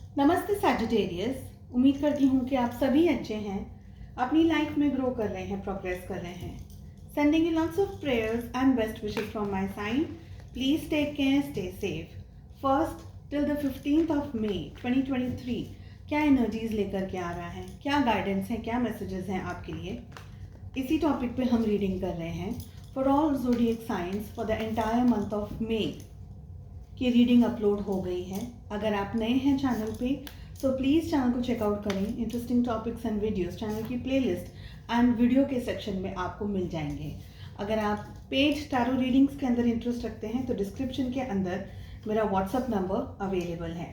नमस्ते सैजिटेरियस। उम्मीद करती हूँ कि आप सभी अच्छे हैं, अपनी लाइफ में ग्रो कर रहे हैं, प्रोग्रेस कर रहे हैं। Sending you lots of prayers and best wishes from my side. Please take care, stay safe. First till the 15th of May 2023 क्या एनर्जीज लेकर के आ रहा है, क्या गाइडेंस है, क्या मैसेजेस हैं आपके लिए, इसी टॉपिक पे हम रीडिंग कर रहे हैं for all zodiac science for the entire month of May की रीडिंग अपलोड हो गई है। अगर आप नए हैं चैनल पे तो प्लीज़ चैनल को चेकआउट करें। Interesting topics and videos channel की प्लेलिस्ट एंड वीडियो के सेक्शन में आपको मिल जाएंगे। अगर आप पेड टैरो रीडिंग्स के अंदर इंटरेस्ट रखते हैं तो डिस्क्रिप्शन के अंदर मेरा व्हाट्सअप नंबर अवेलेबल है।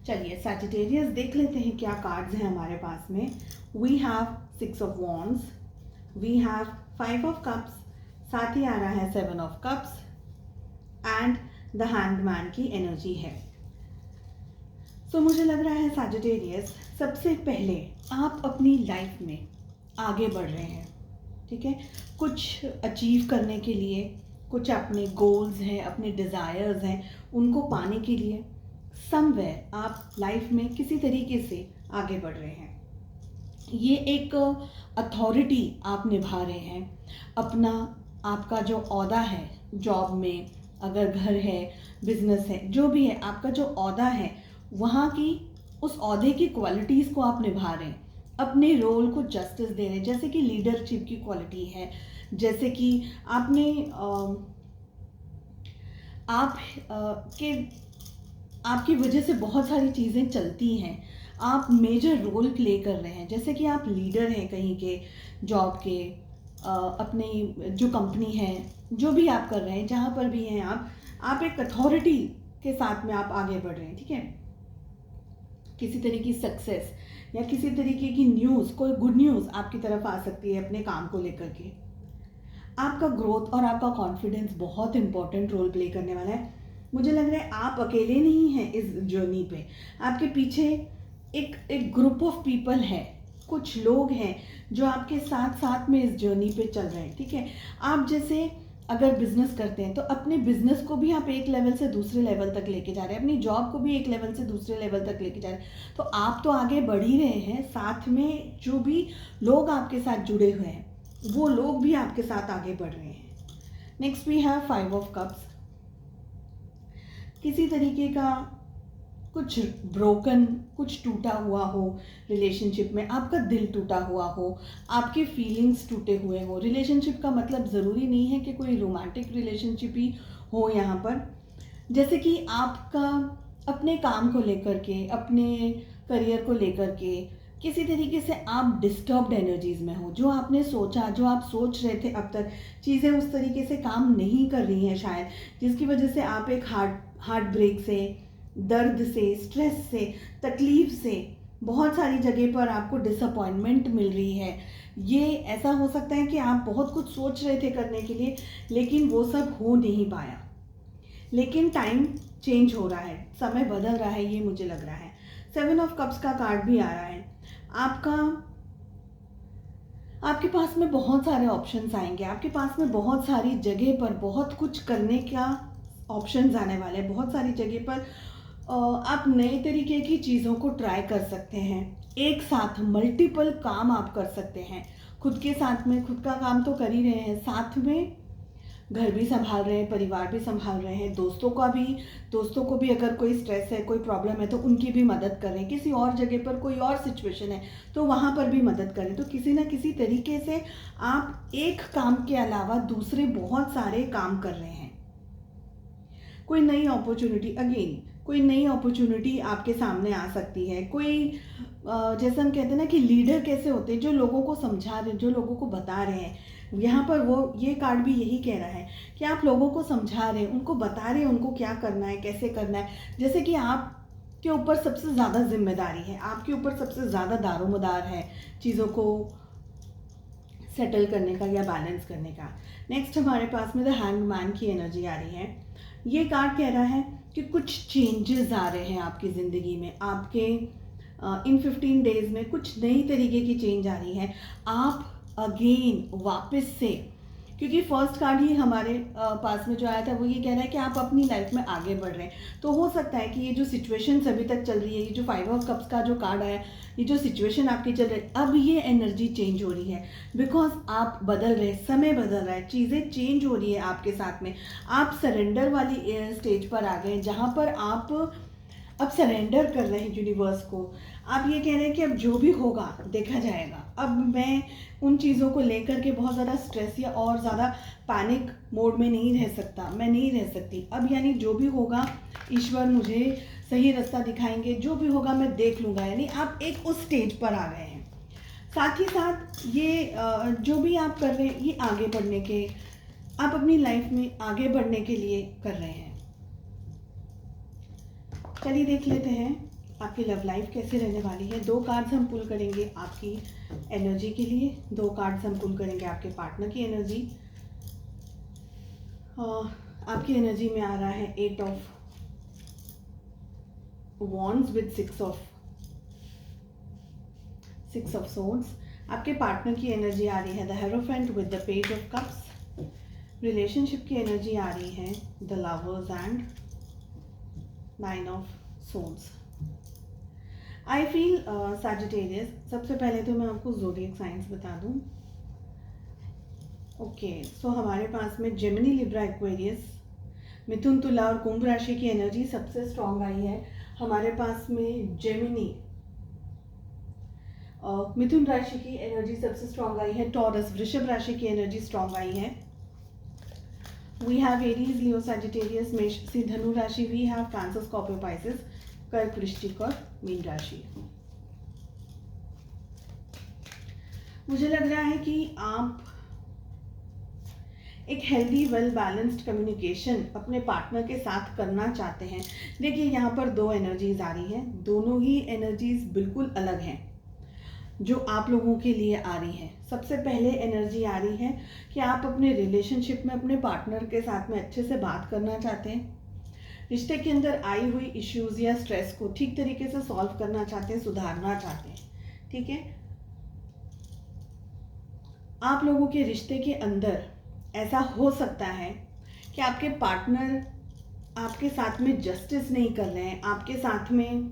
चलिए सैजिटेरियस देख लेते हैं क्या कार्ड्स हैं हमारे पास में। We have 6 of wands, we have 5 of cups, साथ ही आ रहा है 7 of cups and the hangman की एनर्जी है। सो मुझे लग रहा है सैजिटेरियस, सबसे पहले आप अपनी लाइफ में आगे बढ़ रहे हैं, ठीक है। कुछ अचीव करने के लिए, कुछ अपने गोल्स हैं, अपने डिज़ायर्स हैं, उनको पाने के लिए समवेयर आप लाइफ में किसी तरीके से आगे बढ़ रहे हैं। ये एक अथॉरिटी आप निभा रहे हैं। अपना आपका जो ओहदा है जॉब में, अगर घर है, बिजनेस है, जो भी है, आपका जो ओहदा है वहाँ की उस ओहदे की क्वालिटीज़ को आप निभा रहे हैं, अपने रोल को जस्टिस दे रहे हैं। जैसे कि लीडरशिप की क्वालिटी है, जैसे कि आपने आप के आपकी वजह से बहुत सारी चीज़ें चलती हैं, आप मेजर रोल प्ले कर रहे हैं। जैसे कि आप लीडर हैं कहीं के, जॉब के, अपनी जो कंपनी है, जो भी आप कर रहे हैं, जहाँ पर भी हैं आप एक अथॉरिटी के साथ में आप आगे बढ़ रहे हैं, ठीक है। किसी तरह की सक्सेस या किसी तरीके की न्यूज़, कोई गुड न्यूज़ आपकी तरफ आ सकती है अपने काम को लेकर के। आपका ग्रोथ और आपका कॉन्फिडेंस बहुत इंपॉर्टेंट रोल प्ले करने वाला है। मुझे लग रहा है आप अकेले नहीं हैं इस जर्नी पे, आपके पीछे एक ग्रुप ऑफ पीपल है, कुछ लोग हैं जो आपके साथ साथ में इस जर्नी पे चल रहे हैं, ठीक है। आप जैसे अगर बिजनेस करते हैं तो अपने बिजनेस को भी आप एक लेवल से दूसरे लेवल तक लेके जा रहे हैं, अपनी जॉब को भी एक लेवल से दूसरे लेवल तक लेके जा रहे हैं। तो आप तो आगे बढ़ ही रहे हैं, साथ में जो भी लोग आपके साथ जुड़े हुए हैं वो लोग भी आपके साथ आगे बढ़ रहे हैं। Next we have 5 of cups. किसी तरीके का कुछ ब्रोकन, कुछ टूटा हुआ हो रिलेशनशिप में, आपका दिल टूटा हुआ हो, आपके फीलिंग्स टूटे हुए हो। रिलेशनशिप का मतलब ज़रूरी नहीं है कि कोई रोमांटिक रिलेशनशिप ही हो यहाँ पर। जैसे कि आपका अपने काम को लेकर के, अपने करियर को लेकर के किसी तरीके से आप डिस्टर्ब्ड एनर्जीज़ में हो। जो आपने सोचा, जो आप सोच रहे थे अब तक, चीज़ें उस तरीके से काम नहीं कर रही हैं शायद, जिसकी वजह से आप एक हार्ट ब्रेक से, दर्द से, स्ट्रेस से, तकलीफ से, बहुत सारी जगह पर आपको डिसअपॉइंटमेंट मिल रही है। ये ऐसा हो सकता है कि आप बहुत कुछ सोच रहे थे करने के लिए लेकिन वो सब हो नहीं पाया। लेकिन टाइम चेंज हो रहा है, समय बदल रहा है, ये मुझे लग रहा है। 7 ऑफ कप्स का कार्ड भी आ रहा है। आपके पास में बहुत सारे ऑप्शंस आएंगे, आपके पास में बहुत सारी जगह पर बहुत कुछ करने का ऑप्शंस आने वाले हैं। बहुत सारी जगह पर आप नए तरीके की चीज़ों को ट्राई कर सकते हैं। एक साथ मल्टीपल काम आप कर सकते हैं। खुद के साथ में, खुद का काम तो कर ही रहे हैं, साथ में घर भी संभाल रहे हैं, परिवार भी संभाल रहे हैं, दोस्तों को भी अगर कोई स्ट्रेस है, कोई प्रॉब्लम है तो उनकी भी मदद कर रहे हैं। किसी और जगह पर कोई और सिचुएशन है तो वहाँ पर भी मदद करें। तो किसी ना किसी तरीके से आप एक काम के अलावा दूसरे बहुत सारे काम कर रहे हैं। कोई नई अपॉर्चुनिटी आपके सामने आ सकती है। जैसे हम कहते हैं ना कि लीडर कैसे होते हैं, जो लोगों को समझा रहे हैं, जो लोगों को बता रहे हैं। यहाँ पर ये कार्ड भी यही कह रहा है कि आप लोगों को समझा रहे हैं, उनको बता रहे हैं उनको क्या करना है, कैसे करना है। जैसे कि आपके ऊपर सबसे ज़्यादा जिम्मेदारी है, आपके ऊपर सबसे ज़्यादा दारोमदार है चीज़ों को सेटल करने का या बैलेंस करने का। नेक्स्ट हमारे पास में द हैंगमैन की एनर्जी आ रही है। ये कार्ड कह रहा है कि कुछ चेंजेस आ रहे हैं आपकी ज़िंदगी में। आपके इन 15 डेज में कुछ नई तरीके की चेंज आ रही है। आप अगेन वापस से क्योंकि फर्स्ट कार्ड ही हमारे पास में जो आया था वो ये कह रहा है कि आप अपनी लाइफ में आगे बढ़ रहे हैं। तो हो सकता है कि ये जो सिचुएशंस अभी तक चल रही है, ये जो 5 ऑफ कप्स का जो कार्ड आया, ये जो सिचुएशन आपकी चल रही है, अब ये एनर्जी चेंज हो रही है। बिकॉज आप बदल रहे, समय बदल रहा है, चीज़ें चेंज हो रही है आपके साथ में। आप सरेंडर वाली स्टेज पर आ गए, जहाँ पर आप अब सरेंडर कर रहे हैं यूनिवर्स को। आप ये कह रहे हैं कि अब जो भी होगा देखा जाएगा। अब मैं उन चीज़ों को लेकर के बहुत ज़्यादा स्ट्रेस या और ज़्यादा पैनिक मोड में नहीं रह सकता, मैं नहीं रह सकती। अब यानी जो भी होगा ईश्वर मुझे सही रास्ता दिखाएंगे, जो भी होगा मैं देख लूँगा। यानी आप एक उस स्टेज पर आ गए हैं। साथ ही साथ ये जो भी आप कर रहे हैं ये आगे बढ़ने के, आप अपनी लाइफ में आगे बढ़ने के लिए कर रहे हैं। चलिए देख लेते हैं आपकी लव लाइफ कैसे रहने वाली है। 2 कार्ड्स हम पुल करेंगे आपकी एनर्जी के लिए, 2 कार्ड्स हम पुल करेंगे आपके पार्टनर की एनर्जी। आपकी एनर्जी में आ रहा है 8 of wands with 6 of swords. आपके पार्टनर की एनर्जी आ रही है the hierophant with the page of cups. Relationship की एनर्जी आ रही है the lovers and 9 of swords. I feel Sagittarius, सबसे पहले तो मैं आपको ज़ोडिएक साइंस बता दूं। ओके, सो हमारे पास में जेमिनी, लिब्रा, एक्वेरियस, मिथुन, तुला और कुंभ राशि की एनर्जी सबसे स्ट्रांग आई है। हमारे पास में जेमिनी, मिथुन राशि की एनर्जी सबसे स्ट्रांग आई है। टॉरस, वृषभ राशि की एनर्जी स्ट्रांग आई है। We have Aries, Leo, Sagittarius, मेष, सिंह, धनु राशि। We have Cancer, Scorpio, Pisces, कर्क, वृश्चिक और मीन राशि। मुझे लग रहा है कि आप एक हेल्दी, वेल बैलेंस्ड कम्युनिकेशन अपने पार्टनर के साथ करना चाहते हैं। देखिए यहाँ पर 2 एनर्जीज आ रही हैं, दोनों ही एनर्जीज बिल्कुल अलग हैं जो आप लोगों के लिए आ रही है। सबसे पहले एनर्जी आ रही है कि आप अपने रिलेशनशिप में अपने पार्टनर के साथ में अच्छे से बात करना चाहते हैं, रिश्ते के अंदर आई हुई इश्यूज या स्ट्रेस को ठीक तरीके से सॉल्व करना चाहते हैं, सुधारना चाहते हैं। ठीक है, आप लोगों के रिश्ते के अंदर ऐसा हो सकता है कि आपके पार्टनर आपके साथ में जस्टिस नहीं कर रहे हैं, आपके साथ में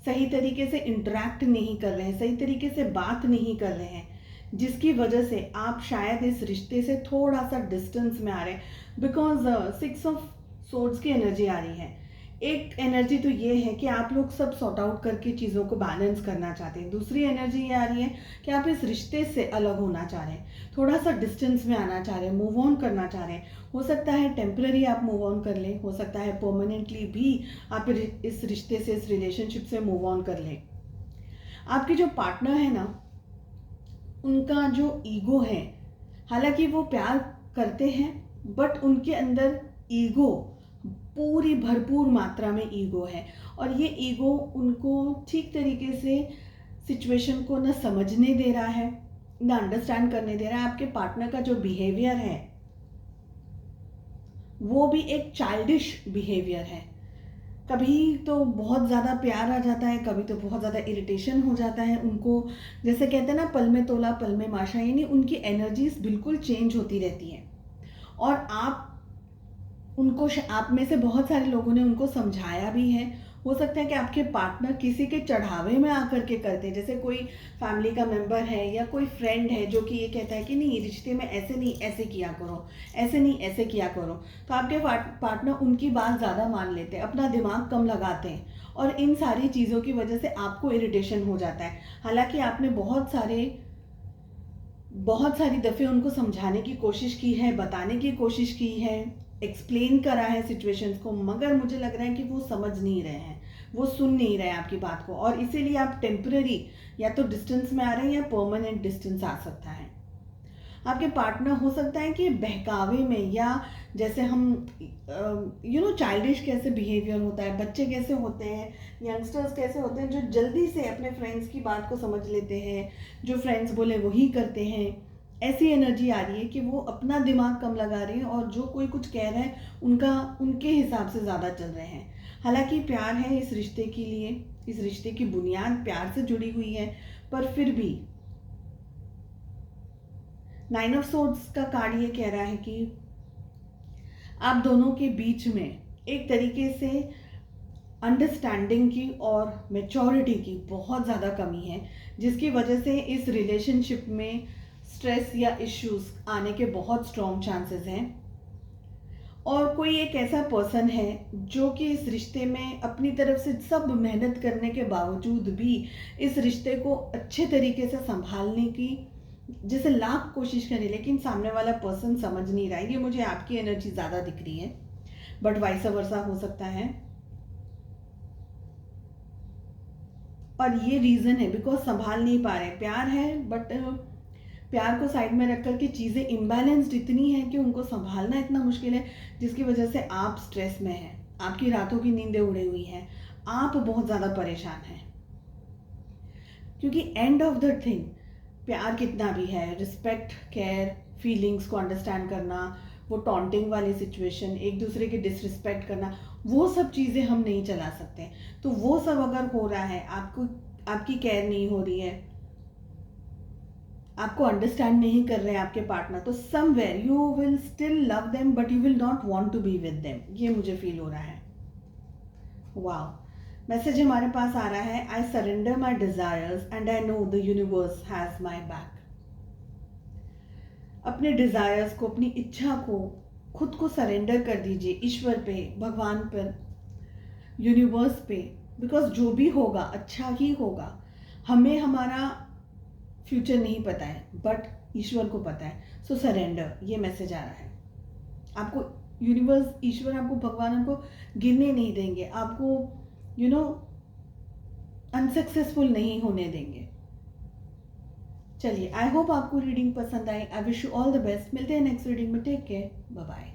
सही तरीके से इंटरेक्ट नहीं कर रहे हैं, सही तरीके से बात नहीं कर रहे हैं, जिसकी वजह से आप शायद इस रिश्ते से थोड़ा सा डिस्टेंस में आ रहे हैं। बिकॉज 6 ऑफ सोर्ड्स की एनर्जी आ रही है। एक एनर्जी तो ये है कि आप लोग सब सॉर्ट आउट करके चीज़ों को बैलेंस करना चाहते हैं। दूसरी एनर्जी ये आ रही है कि आप इस रिश्ते से अलग होना चाह रहे हैं, थोड़ा सा डिस्टेंस में आना चाह रहे हैं, मूव ऑन करना चाह रहे हैं। हो सकता है टेम्पररी आप मूव ऑन कर लें, हो सकता है परमानेंटली भी आप इस रिश्ते से, इस रिलेशनशिप से मूव ऑन कर लें। आपके जो पार्टनर है ना, उनका जो ईगो है, हालांकि वो प्यार करते हैं बट उनके अंदर ईगो, पूरी भरपूर मात्रा में ईगो है। और ये ईगो उनको ठीक तरीके से सिचुएशन को न समझने दे रहा है, न अंडरस्टैंड करने दे रहा है। आपके पार्टनर का जो बिहेवियर है वो भी एक चाइल्डिश बिहेवियर है। कभी तो बहुत ज़्यादा प्यार आ जाता है, कभी तो बहुत ज़्यादा इरिटेशन हो जाता है उनको। जैसे कहते हैं ना, पल में तोला पल में माशा, यानी उनकी एनर्जीज बिल्कुल चेंज होती रहती हैं। और आप उनको, आप में से बहुत सारे लोगों ने उनको समझाया भी है। हो सकता है कि आपके पार्टनर किसी के चढ़ावे में आकर के करते हैं, जैसे कोई फैमिली का मेंबर है या कोई फ्रेंड है जो कि ये कहता है कि नहीं, रिश्ते में ऐसे नहीं ऐसे किया करो, ऐसे नहीं ऐसे किया करो। तो आपके पार्टनर उनकी बात ज़्यादा मान लेते हैं, अपना दिमाग कम लगाते हैं और इन सारी चीज़ों की वजह से आपको इरिटेशन हो जाता है। हालांकि आपने बहुत सारी दफ़े उनको समझाने की कोशिश की है, बताने की कोशिश की है, एक्सप्लेन करा है सिचुएशंस को, मगर मुझे लग रहा है कि वो समझ नहीं रहे हैं, वो सुन नहीं रहे हैं आपकी बात को। और इसीलिए आप टेम्पररी या तो डिस्टेंस में आ रहे हैं या परमानेंट डिस्टेंस आ सकता है। आपके पार्टनर हो सकता है कि बहकावे में, या जैसे हम चाइल्डिश कैसे बिहेवियर होता है, बच्चे कैसे होते हैं, यंगस्टर्स कैसे होते हैं, जो जल्दी से अपने फ्रेंड्स की बात को समझ लेते हैं, जो फ्रेंड्स बोले वही करते हैं। ऐसी एनर्जी आ रही है कि वो अपना दिमाग कम लगा रहे हैं और जो कोई कुछ कह रहा है उनके हिसाब से ज़्यादा चल रहे हैं। हालांकि प्यार है इस रिश्ते के लिए, इस रिश्ते की बुनियाद प्यार से जुड़ी हुई है, पर फिर भी नाइन ऑफ सोर्ड्स का कार्ड ये कह रहा है कि आप दोनों के बीच में एक तरीके से अंडरस्टैंडिंग की और मेचोरिटी की बहुत ज़्यादा कमी है, जिसकी वजह से इस रिलेशनशिप में स्ट्रेस या इश्यूज आने के बहुत स्ट्रॉन्ग चांसेस हैं। और कोई एक ऐसा पर्सन है जो कि इस रिश्ते में अपनी तरफ से सब मेहनत करने के बावजूद भी इस रिश्ते को अच्छे तरीके से संभालने की जैसे लाख कोशिश करें, लेकिन सामने वाला पर्सन समझ नहीं रहा है। ये मुझे आपकी एनर्जी ज़्यादा दिख रही है, बट वाइस वर्सा हो सकता है। और ये रीज़न है बिकॉज संभाल नहीं पा रहे। प्यार है बट प्यार को साइड में रख कर के चीज़ें इम्बैलेंस्ड इतनी हैं कि उनको संभालना इतना मुश्किल है, जिसकी वजह से आप स्ट्रेस में हैं, आपकी रातों की नींदें उड़ी हुई हैं, आप बहुत ज़्यादा परेशान हैं। क्योंकि एंड ऑफ द थिंग प्यार कितना भी है, रिस्पेक्ट, केयर, फीलिंग्स को अंडरस्टैंड करना, वो टॉन्टिंग वाली सिचुएशन, एक दूसरे की डिसरिस्पेक्ट करना, वो सब चीज़ें हम नहीं चला सकते। तो वो सब अगर हो रहा है, आपकी केयर नहीं हो रही है, आपको अंडरस्टैंड नहीं कर रहे हैं आपके पार्टनर, तो somewhere you will still love them but you will not want to be with them, ये मुझे फील हो रहा है। वाओ, मैसेज हमारे पास आ रहा है, I surrender my desires and I know the universe has my back. अपने डिजायर्स को, अपनी इच्छा को, खुद को सरेंडर कर दीजिए ईश्वर पे, भगवान पर, यूनिवर्स पे, बिकॉज जो भी होगा अच्छा ही होगा। हमें हमारा फ्यूचर नहीं पता है बट ईश्वर को पता है। सो सरेंडर, ये मैसेज आ रहा है आपको। यूनिवर्स, ईश्वर आपको, भगवान आपको गिरने नहीं देंगे, आपको अनसक्सेसफुल नहीं होने देंगे। चलिए, आई होप आपको रीडिंग पसंद आई। I wish you all the best. मिलते हैं नेक्स्ट रीडिंग में। Take care, bye bye.